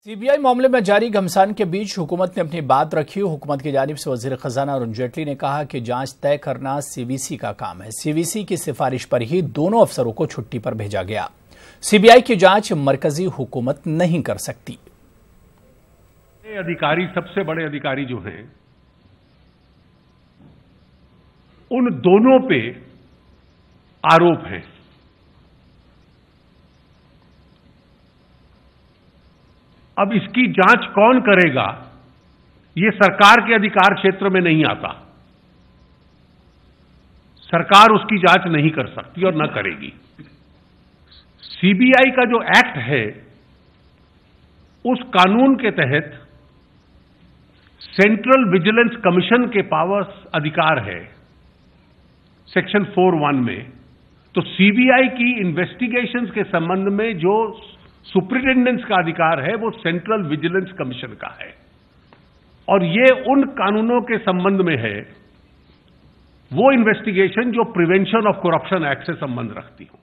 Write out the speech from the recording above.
CBI मामले में जारी घमासान के बीच हुकूमत ने अपनी बात रखी। हुकूमत की जानिब से वजीर खजाना अरुण जेटली ने कहा कि जांच तय करना सीवीसी का काम है। सीवीसी की सिफारिश पर ही दोनों अफसरों को छुट्टी पर भेजा गया। सीबीआई की जांच मरकजी हुकूमत नहीं कर सकती। अधिकारी, सबसे बड़े अधिकारी जो हैं, उन दोनों पे आरोप हैं। अब इसकी जांच कौन करेगा, ये सरकार के अधिकार क्षेत्र में नहीं आता। सरकार उसकी जांच नहीं कर सकती और न करेगी। सीबीआई का जो एक्ट है, उस कानून के तहत सेंट्रल विजिलेंस कमीशन के पावर्स अधिकार है सेक्शन 4(1) में। तो सीबीआई की इन्वेस्टिगेशंस के संबंध में जो सुपरिटेंडेंस का अधिकार है, वो सेंट्रल विजिलेंस कमीशन का है और ये उन कानूनों के संबंध में है, वो इन्वेस्टिगेशन जो प्रिवेंशन ऑफ करप्शन एक्ट से संबंध रखती हो।